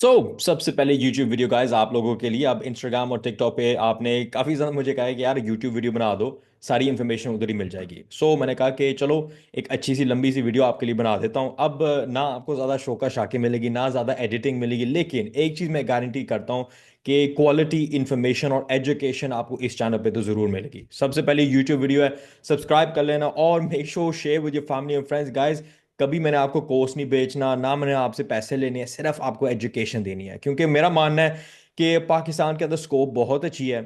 सबसे पहले YouTube video guys आप लोगों के लिए। अब इंस्टाग्राम और टिकटॉक पे आपने काफ़ी ज़्यादा मुझे कहा है कि यार YouTube वीडियो बना दो, सारी इन्फॉर्मेशन उधर ही मिल जाएगी। मैंने कहा कि चलो एक अच्छी सी लंबी सी वीडियो आपके लिए बना देता हूँ। अब ना आपको ज़्यादा शौका शाकी मिलेगी, ना ज़्यादा एडिटिंग मिलेगी, लेकिन एक चीज़ मैं गारंटी करता हूँ कि क्वालिटी इन्फॉर्मेशन और एजुकेशन आपको इस चैनल पे तो ज़रूर मिलेगी। सबसे पहले यूट्यूब वीडियो है, सब्सक्राइब कर लेना और make sure share with your family and friends guys. कभी मैंने आपको कोर्स नहीं बेचना, ना मैंने आपसे पैसे लेने हैं, सिर्फ आपको एजुकेशन देनी है, क्योंकि मेरा मानना है कि पाकिस्तान के अंदर स्कोप बहुत अच्छी है,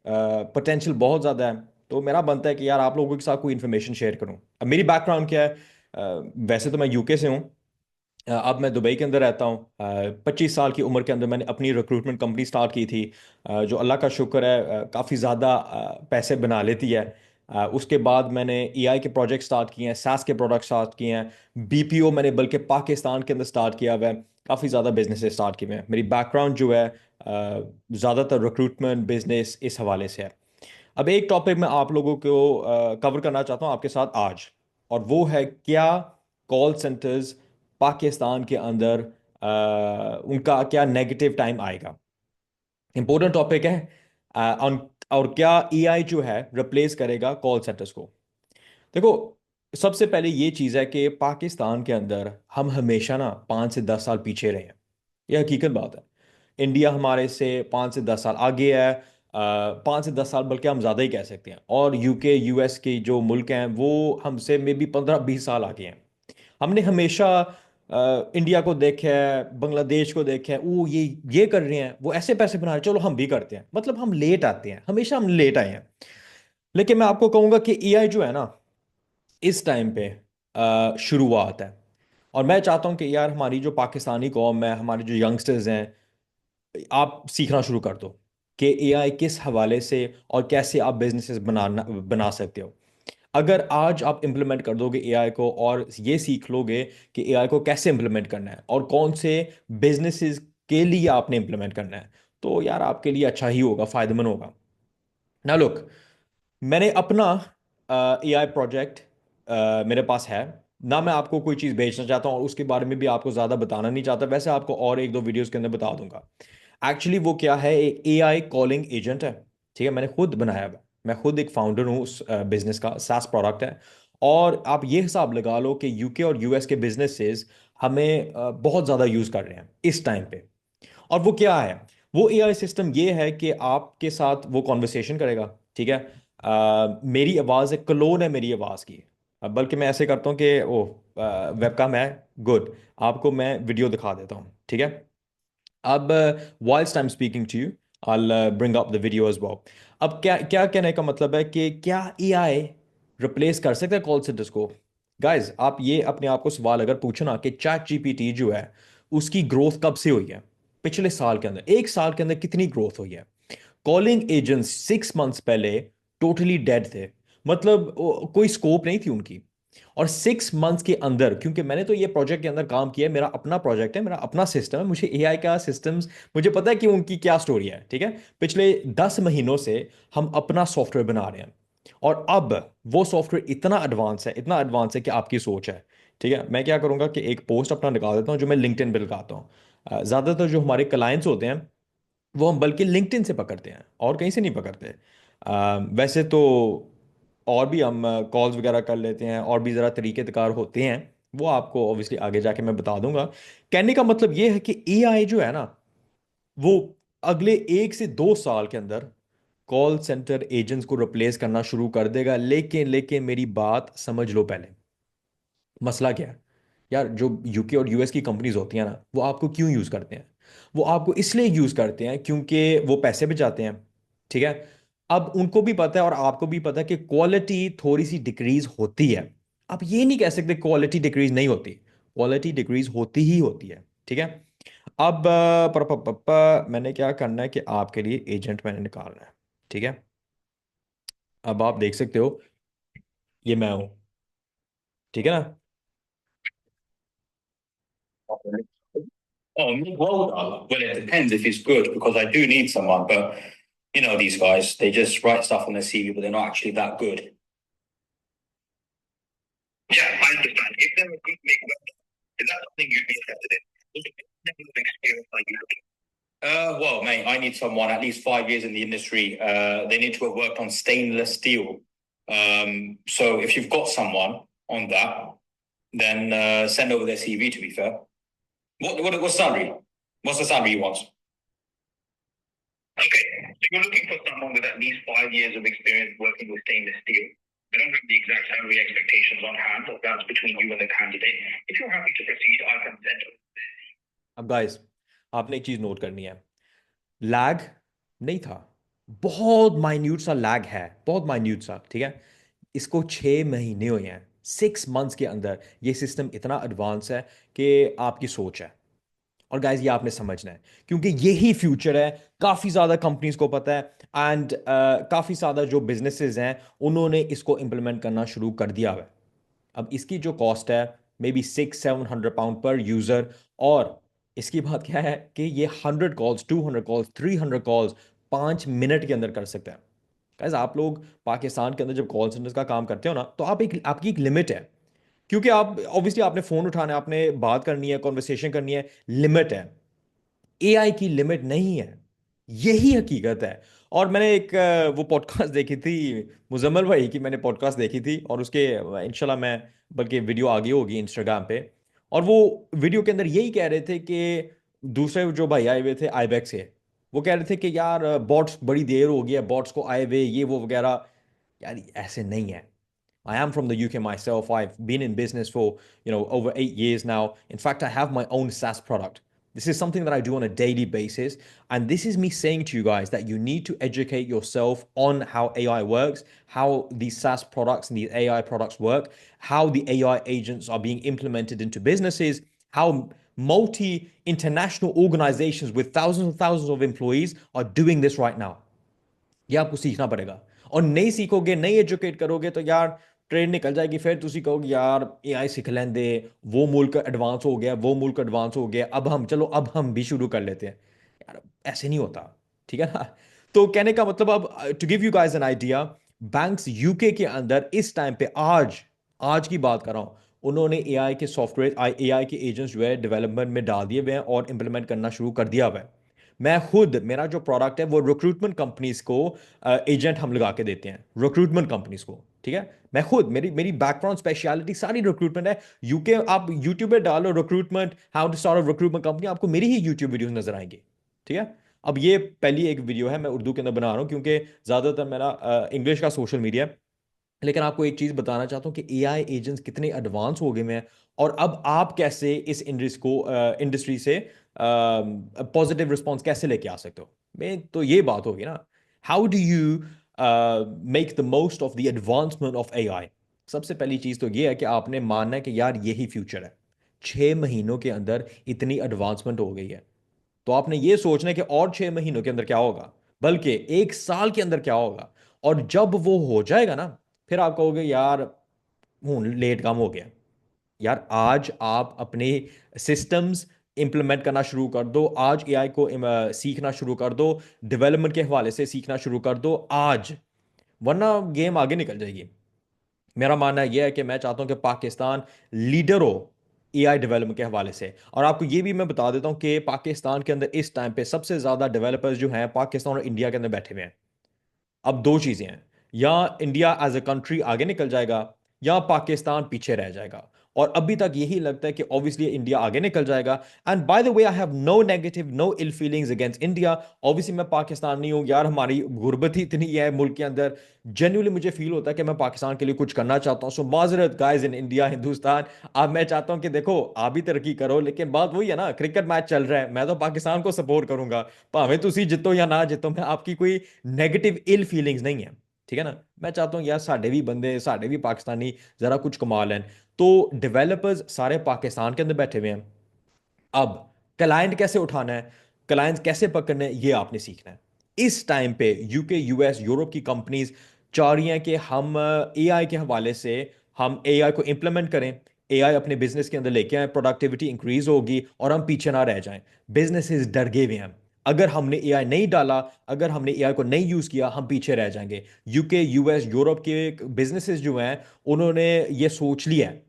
पोटेंशियल बहुत ज़्यादा है। तो मेरा बनता है कि यार आप लोगों के साथ कोई इन्फॉर्मेशन शेयर करूं। अब मेरी बैकग्राउंड क्या है? वैसे तो मैं यूके से हूँ। अब मैं दुबई के अंदर रहता हूँ। 25 साल की उम्र के अंदर मैंने अपनी रिक्रूटमेंट कंपनी स्टार्ट की थी, जो अल्लाह का शुक्र है काफ़ी ज़्यादा पैसे बना लेती है। उसके बाद मैंने एआई के प्रोजेक्ट स्टार्ट किए हैं, सास के प्रोडक्ट स्टार्ट किए हैं, बीपीओ मैंने बल्कि पाकिस्तान के अंदर स्टार्ट किया हुआ है। काफ़ी ज़्यादा बिजनेस स्टार्ट किए हुए हैं। मेरी बैकग्राउंड जो है ज़्यादातर रिक्रूटमेंट बिजनेस इस हवाले से है। अब एक टॉपिक मैं आप लोगों को कवर करना चाहता हूँ आपके साथ आज, और वो है क्या कॉल सेंटर्स पाकिस्तान के अंदर उनका क्या नेगेटिव टाइम आएगा। इंपॉर्टेंट टॉपिक है। और क्या एआई जो है रिप्लेस करेगा कॉल सेंटर्स को। देखो, सबसे पहले ये चीज़ है कि पाकिस्तान के अंदर हम हमेशा ना 5 से 10 साल पीछे रहे हैं। ये हकीकत बात है। इंडिया हमारे से 5 से 10 साल आगे है। 5 से 10 साल बल्कि हम ज़्यादा ही कह सकते हैं। और यूके यूएस के जो मुल्क हैं वो हमसे मे बी 15-20 साल आगे हैं। हमने हमेशा इंडिया को देखा है, बांग्लादेश को देखा है, वो ये कर रहे हैं, वो ऐसे पैसे बना रहे हैं, चलो हम भी करते हैं। मतलब हम लेट आते हैं, हमेशा हम लेट आए हैं। लेकिन मैं आपको कहूंगा कि एआई जो है ना, इस टाइम पे शुरुआत है। और मैं चाहता हूं कि यार हमारी जो पाकिस्तानी कौम है, हमारे जो यंगस्टर्स हैं, आप सीखना शुरू कर दो कि एआई किस हवाले से और कैसे आप बिजनेसेस बना सकते हो। अगर आज आप इंप्लीमेंट कर दोगे एआई को और ये सीख लोगे कि एआई को कैसे इंप्लीमेंट करना है और कौन से बिजनेसेस के लिए आपने इंप्लीमेंट करना है, तो यार आपके लिए अच्छा ही होगा, फायदेमंद होगा ना। लुक, मैंने अपना एआई प्रोजेक्ट मेरे पास है ना। मैं आपको कोई चीज़ बेचना चाहता हूँ और उसके बारे में भी आपको ज़्यादा बताना नहीं चाहता। वैसे आपको और एक दो वीडियोस के अंदर बता दूंगा। एक्चुअली वो क्या है, एक एआई कॉलिंग एजेंट है। ठीक है, मैंने खुद बनाया हुआ है। मैं खुद एक फाउंडर हूँ उस बिजनेस का, सास प्रोडक्ट है। और आप ये हिसाब लगा लो कि यूके और यूएस के बिजनेसेस हमें बहुत ज़्यादा यूज़ कर रहे हैं इस टाइम पे। और वो क्या है, वो एआई सिस्टम ये है कि आपके साथ वो कॉन्वर्सेशन करेगा। ठीक है, मेरी आवाज़ एक क्लोन है मेरी आवाज़ की। बल्कि मैं ऐसे करता हूँ कि ओ वेबकैम है, गुड, आपको मैं वीडियो दिखा देता हूँ। ठीक है, अब whilst I'm speaking to you, I'll bring up the video as well। अब क्या क्या कहने का मतलब है कि क्या एआई रिप्लेस कर सकता है कॉल सेंटर्स को। गाइस, आप ये अपने आप को सवाल अगर पूछो ना कि चैट जीपीटी जो है उसकी ग्रोथ कब से हुई है, पिछले साल के अंदर, एक साल के अंदर कितनी ग्रोथ हुई है। कॉलिंग एजेंट्स 6 मंथ्स पहले टोटली डेड थे। मतलब कोई स्कोप नहीं थी उनकी। और 6 मंथ्स के अंदर, क्योंकि मैंने तो ये प्रोजेक्ट के अंदर काम किया है, मेरा अपना प्रोजेक्ट है, मेरा अपना सिस्टम है, मुझे एआई का सिस्टम्स, मुझे पता है कि उनकी क्या स्टोरी है। ठीक है, पिछले 10 महीनों से हम अपना सॉफ्टवेयर बना रहे हैं। और अब वो सॉफ्टवेयर इतना एडवांस है, इतना एडवांस है कि आपकी सोच है। ठीक है, मैं क्या करूंगा कि एक पोस्ट अपना निकाल देता हूँ जो मैं लिंक्डइन पे लगाता हूँ। ज़्यादातर जो हमारे क्लाइंट्स होते हैं वो हम बल्कि लिंक्डइन से पकड़ते हैं और कहीं से नहीं पकड़ते। वैसे तो और भी हम कॉल्स वगैरह कर लेते हैं, और भी ज़रा तरीक़ेकार होते हैं, वो आपको ऑब्वियसली आगे जाके मैं बता दूंगा। कहने का मतलब ये है कि एआई जो है ना, वो अगले 1 से 2 साल के अंदर कॉल सेंटर एजेंट्स को रिप्लेस करना शुरू कर देगा। लेकिन लेकिन मेरी बात समझ लो पहले, मसला क्या है। यार, जो यूके और यूएस की कंपनीज होती हैं ना, वो आपको क्यों यूज़ करते हैं? वो आपको इसलिए यूज़ करते हैं क्योंकि वो पैसे बचाते हैं। ठीक है, अब उनको भी पता है और आपको भी पता है कि क्वालिटी थोड़ी सी डिक्रीज होती है। आप ये नहीं कह सकते क्वालिटी डिक्रीज नहीं होती, क्वालिटी डिक्रीज होती ही होती है। ठीक है, अब मैंने क्या करना है कि आपके लिए एजेंट मैंने निकालना है। ठीक है, अब आप देख सकते हो, ये मैं हूं। ठीक है ना। Oh, well, it depends if it's good because I do need someone, but you know these guys, they just write stuff on their CV, but they're not actually that good. Yeah, I understand. If they're a good make is that something you'd be interested in? What experience are you looking Well, mate, I need someone at least 5 years in the industry. They need to have worked on stainless steel. So if you've got someone on that, then send over their CV. To be fair, what salary? What's the salary you want? Okay, so you're looking for someone with at least 5 years of experience working with stainless steel. I don't have the exact salary expectations on hand, but that's between you and the candidate. If you're happy to proceed, I can send over. अब guys, आपने एक चीज note करनी है। Lag नहीं था, बहुत minute सा लैग है, बहुत माइन्यूट सा, ठीक है। इसको 6 महीने हुए हैं, 6 मंथ्स के अंदर ये सिस्टम इतना एडवांस है कि आपकी सोच है। और गाइज ये आपने समझना है, क्योंकि यही फ्यूचर है। काफ़ी ज़्यादा कंपनीज को पता है, एंड काफ़ी ज़्यादा जो बिजनेसेस हैं उन्होंने इसको इम्प्लीमेंट करना शुरू कर दिया है। अब इसकी जो कॉस्ट है मे बी 600-700 पाउंड पर यूज़र। और इसकी बात क्या है कि ये 100 कॉल्स, 200 कॉल्स, 300 कॉल्स 5 मिनट के अंदर कर सकते हैं। गाइज आप लोग पाकिस्तान के अंदर जब कॉल सेंटर्स का काम करते हो ना, तो आपकी एक लिमिट है। क्योंकि आप ऑब्वियसली आपने फोन उठाना है, आपने बात करनी है, कॉन्वर्सेशन करनी है, लिमिट है। एआई की लिमिट नहीं है, यही हकीकत है। और मैंने एक वो पॉडकास्ट देखी थी, मुजम्मल भाई की मैंने पॉडकास्ट देखी थी, और उसके इंशाल्लाह मैं, बल्कि वीडियो आगे होगी इंस्टाग्राम पे। और वो वीडियो के अंदर यही कह रहे थे कि दूसरे जो भाई आए हुए थे आईबैक से, वो कह रहे थे कि यार बॉट्स बड़ी देर हो गई है, बॉट्स को आए हुए, ये वो वगैरह। यार ऐसे नहीं है। I am from the UK myself. I've been in business for, over 8 years now. In fact, I have my own SaaS product. This is something that I do on a daily basis. And this is me saying to you guys that you need to educate yourself on how AI works, how these SaaS products and these AI products work, how the AI agents are being implemented into businesses, how multi international organizations with thousands and thousands of employees are doing this right now. ये आपको सीखना पड़ेगा। और नहीं सीखोगे, नहीं educate करोगे, तो यार ट्रेन निकल जाएगी। फिर तुसी कहोगे यार एआई सीख लेंदे, वो मुल्क एडवांस हो गया, वो मुल्क एडवांस हो गया, अब हम, चलो अब हम भी शुरू कर लेते हैं। यार ऐसे नहीं होता, ठीक है ना। तो कहने का मतलब, अब to give you guys an idea, banks UK के अंदर इस टाइम पे, आज आज की बात कर रहा हूं, उन्होंने एआई के सॉफ्टवेयर, एआई के एजेंट्स जो है डेवलपमेंट में डाल दिए हुए हैं और इंप्लीमेंट करना शुरू कर दिया हुआ है। मैं खुद, मेरा जो प्रोडक्ट है वो रिक्रूटमेंट कंपनीज को एजेंट हम लगा के देते हैं, रिक्रूटमेंट कंपनीज को, ठीक है। मैं खुद, मेरी मेरी बैकग्राउंड स्पेशलिटी सारी रिक्रूटमेंट है। यूके, आप यूट्यूब पे डालो recruitment, how to start a recruitment company, आपको मेरी ही यूट्यूब वीडियोस नजर आएंगे, ठीक है। अब ये पहली एक वीडियो है, मैं उर्दू के अंदर बना रहा हूँ क्योंकि ज़्यादातर मेरा इंग्लिश का सोशल मीडिया है। लेकिन आपको एक चीज़ बताना चाहता हूँ कि एआई एजेंट्स कितने एडवांस हो गए हैं, और अब आप कैसे इस इंडस्ट्री से पॉजिटिव रिस्पॉन्स कैसे लेके आ सकते हो। मैं तो ये बात होगी ना, how do you make the most of the advancement of AI. सबसे पहली चीज़ तो ये है कि आपने मानना है कि यार यही फ्यूचर है। 6 महीनों के अंदर इतनी एडवांसमेंट हो गई है, तो आपने ये सोचना है कि और 6 महीनों के अंदर क्या होगा, बल्कि 1 साल के अंदर क्या होगा। और जब वो हो जाएगा ना, फिर आप कहोगे यार हूँ लेट काम हो गया। यार आज आप अपने सिस्टम्स इंप्लीमेंट करना शुरू कर दो, आज एआई को सीखना शुरू कर दो, डेवलपमेंट के हवाले से सीखना शुरू कर दो आज, वरना गेम आगे निकल जाएगी। मेरा मानना यह है कि मैं चाहता हूं कि पाकिस्तान लीडर हो एआई डेवलपमेंट के हवाले से। और आपको ये भी मैं बता देता हूं कि पाकिस्तान के अंदर इस टाइम पे सबसे ज्यादा डेवलपर्स जो हैं पाकिस्तान और इंडिया के अंदर बैठे हुए हैं। अब दो चीजें हैं, या इंडिया एज अ कंट्री आगे निकल जाएगा, या पाकिस्तान पीछे रह जाएगा। और अभी तक यही लगता है कि ऑब्वियसली इंडिया आगे निकल जाएगा। And by the way, I have no negative, no ill feelings against India. Obviously मैं पाकिस्तानी हूँ यार, हमारी गुर्बत ही इतनी है मुल्क के अंदर। जेन्युइनली मुझे फील होता है कि मैं पाकिस्तान के लिए कुछ करना चाहता हूँ। सो माजरत गाइज इन इंडिया, हिंदुस्तान। अब मैं चाहता हूँ कि देखो आप भी तरक्की करो, लेकिन बात वही है ना, क्रिकेट मैच चल रहा है, मैं तो पाकिस्तान को सपोर्ट करूंगा। भावें तुसी जितो या ना जितो, मैं आपकी कोई नेगेटिव इल फीलिंग्स नहीं है, ठीक है ना। मैं चाहता हूँ यार साढ़े भी बंदे, साढ़े भी पाकिस्तानी जरा कुछ कमा लें। तो डेवलपर्स सारे पाकिस्तान के अंदर बैठे हुए हैं। अब क्लाइंट कैसे उठाना है, क्लाइंट्स कैसे पकड़ने हैं, ये आपने सीखना है। इस टाइम पे यूके, यूएस, यूरोप की कंपनीज चाह रही हैं कि हम एआई के हवाले से हम एआई को इंप्लीमेंट करें, एआई अपने बिजनेस के अंदर लेके आए, प्रोडक्टिविटी इंक्रीज होगी और हम पीछे ना रह जाएं। बिजनेसेस डर गए हुए हैं, अगर हमने एआई नहीं डाला, अगर हमने एआई को नहीं यूज किया, हम पीछे रह जाएंगे। यूके, यूएस, यूरोप के बिजनेसेस जो हैं, उन्होंने ये सोच लिया है।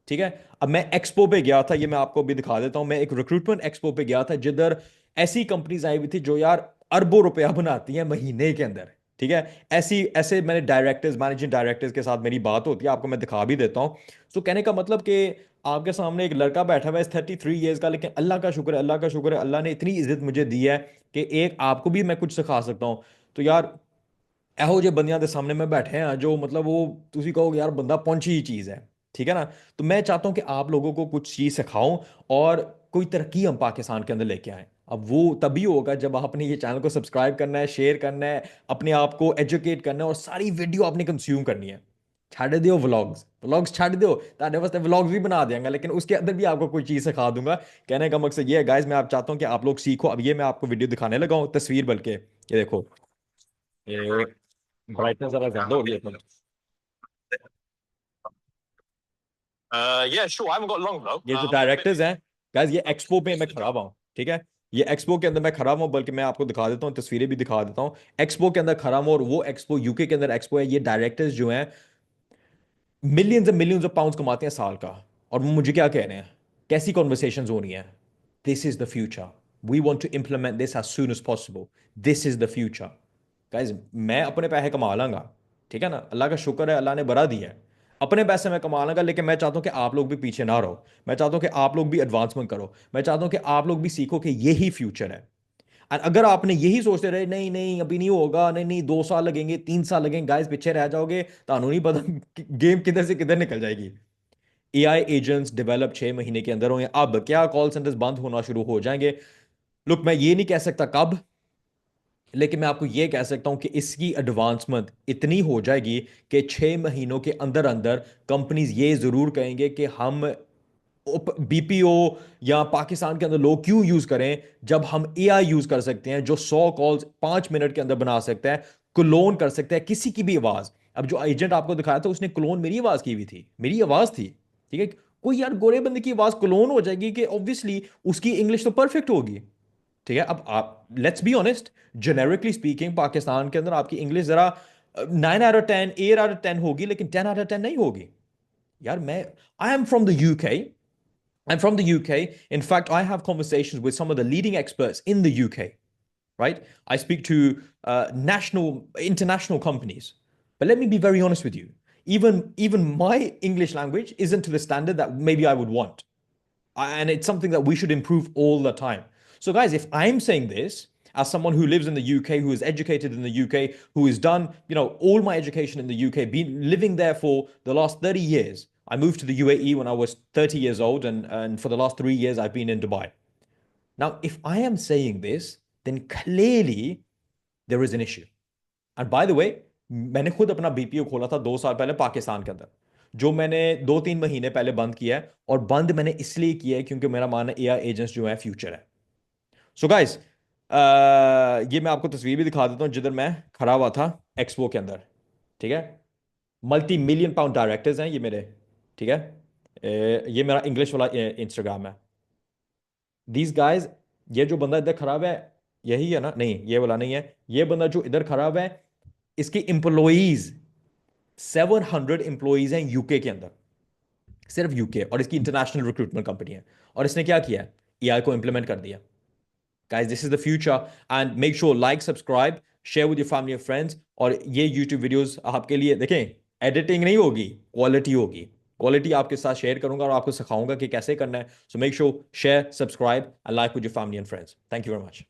ठीक है। अब मैं एक्सपो पे गया था, ये मैं आपको अभी दिखा देता हूं। मैं एक रिक्रूटमेंट एक्सपो पे गया था जिधर ऐसी कंपनीज आई हुई थी जो यार अरबों रुपया बनाती हैं महीने के अंदर। ठीक है। ऐसी ऐसे मैंने डायरेक्टर्स, मैनेजिंग डायरेक्टर्स के साथ मेरी बात होती है, आपको मैं दिखा भी देता हूं। तो कहने का मतलब कि आपके सामने एक लड़का बैठा हुआ है 33 ईयर्स का, लेकिन अल्लाह का शुक्र है, अल्लाह का शुक्र है, अल्लाह ने इतनी इज्जत मुझे दी है कि एक आपको भी मैं कुछ सिखा सकता हूँ। तो यार ਇਹੋ ਜਿਹੇ ਬੰਦਿਆਂ ਦੇ सामने में बैठे हैं जो मतलब वो तुसी कहोगे यार बंदा पहुंची ही चीज है। ठीक है ना। तो मैं चाहता हूं कि आप लोगों को कुछ चीज सिखाऊं और कोई तरक्की हम पाकिस्तान के अंदर लेके आए। अब वो तभी होगा जब आपने ये चैनल को सब्सक्राइब करना है, शेयर करना है, अपने आप को एजुकेट करना है और सारी वीडियो आपने कंज्यूम करनी है। छाड़ दियो व्लॉग्स, व्लॉग्स छाड़ दियो, ताने वास्ते व्लॉग्स भी बना देंगे, लेकिन उसके अंदर भी आपको कोई चीज सिखा दूंगा। कहने का मकसद ये है गाइस, मैं आप चाहता हूं कि आप लोग सीखो। अब ये मैं आपको वीडियो दिखाने लगा हूं, तस्वीर, बल्कि ये देखो, ये ब्राइटनेस जरा ज्यादा हो गई है। Yeah, sure. I haven't got long though. ये जो I'm a bit directors busy. हैं गाइस, ये एक्सपो पे मैं खड़ा हुआ हूँ। ठीक है। ये एक्सपो के अंदर मैं खड़ा हुआ हूँ, बल्कि मैं आपको दिखा देता हूँ, तस्वीरें भी दिखा देता हूँ। एक्सपो के अंदर खड़ा हूँ और वो एक्सपो यूके के अंदर एक्सपो है। ये डायरेक्टर्स जो हैं मिलियंस ऑफ पाउंड्स कमाते हैं साल का, और वो मुझे क्या कह रहे हैं, कैसी कॉन्वर्सेशंस हो रही हैं। This is the future, we want to implement this as soon as possible, this is the future. Guys मैं अपने पैसे कमा लांगा, ठीक है ना, अल्लाह का शुक्र है, अल्लाह ने बड़ा दिया है, अपने पैसे मैं कमा लांगा, लेकिन मैं चाहता हूं कि आप लोग भी पीछे ना रहो। मैं चाहता हूं कि आप लोग भी एडवांसमेंट करो। मैं चाहता हूं कि आप लोग भी सीखो कि यही फ्यूचर है। और अगर आपने यही सोचते रहे नहीं नहीं अभी नहीं होगा, नहीं नहीं 2 साल लगेंगे, 3 साल लगेंगे, गाइस पीछे रह जाओगे, तानू नहीं पता गेम किधर से किधर निकल जाएगी। एआई एजेंट्स डेवलप 6 महीने के अंदर होंगे। अब क्या कॉल सेंटर्स बंद होना शुरू हो जाएंगे? लुक, मैं ये नहीं कह सकता कब, लेकिन मैं आपको ये कह सकता हूं कि इसकी एडवांसमेंट इतनी हो जाएगी कि 6 महीनों के अंदर अंदर कंपनीज ये जरूर कहेंगे कि हम बीपीओ या पाकिस्तान के अंदर लोग क्यों यूज करें, जब हम एआई यूज कर सकते हैं जो 100 कॉल्स 5 मिनट के अंदर बना सकता है, क्लोन कर सकता है किसी की भी आवाज। अब जो एजेंट आपको दिखाया था उसने क्लोन मेरी आवाज की हुई थी, मेरी आवाज थी। ठीक है। कोई यार गोरे बंदे की आवाज क्लोन हो जाएगी कि ऑब्वियसली उसकी इंग्लिश तो परफेक्ट होगी। ठीक है। अब आप let's be honest, generically speaking Pakistan के अंदर आपकी इंग्लिश जरा 9 आउट ऑफ 10, 8 आउट ऑफ 10 होगी, लेकिन 10 आउट ऑफ 10 नहीं होगी। यार मैं I am from the UK, I'm from the UK. In fact, I have conversations with some of the leading experts in the UK, right? I speak to international companies. But let me be very honest with you. Even my English language isn't to the standard that maybe I would want. And it's something that we should improve all the time. So, guys, if I'm saying this as someone who lives in the UK, who is educated in the UK, who has done, all my education in the UK, been living there for the last 30 years. I moved to the UAE when I was 30 years old, and for the last 3 years, I've been in Dubai. Now, if I am saying this, then clearly there is an issue. And by the वे, मैंने खुद अपना BPO खोला था 2 साल पहले पाकिस्तान के अंदर, जो मैंने 2-3 महीने पहले बंद किया है। और बंद मैंने इसलिए किया है क्योंकि मेरा मानना एआई एजेंट्स जो है फ्यूचर है। सो गाइस, ये मैं आपको तस्वीर भी दिखा देता हूँ जिधर मैं खड़ा हुआ था एक्सपो के अंदर। ठीक है। मल्टी मिलियन पाउंड डायरेक्टर्स हैं ये मेरे। ठीक है। ये मेरा इंग्लिश वाला इंस्टाग्राम है। दीज गाइज, ये जो बंदा इधर खड़ा हुआ है, यही है ना? नहीं, ये वाला नहीं है। ये बंदा जो इधर खड़ा हुआ है, इसके एम्प्लॉइज 700 एम्प्लॉइज हैं यूके के अंदर, सिर्फ यूके, और इसकी इंटरनेशनल रिक्रूटमेंट कंपनी है। और इसने क्या किया है? एआई को इंप्लीमेंट कर दिया। Guys, this is the future, and make sure like, subscribe, share with your family और फ्रेंड्स। और ये यूट्यूब वीडियोस आपके लिए देखें, एडिटिंग नहीं होगी, क्वालिटी होगी। क्वालिटी आपके साथ शेयर करूंगा और आपको सिखाऊंगा कि कैसे करना है। So make sure share, subscribe and like with your family and friends. Thank you very much.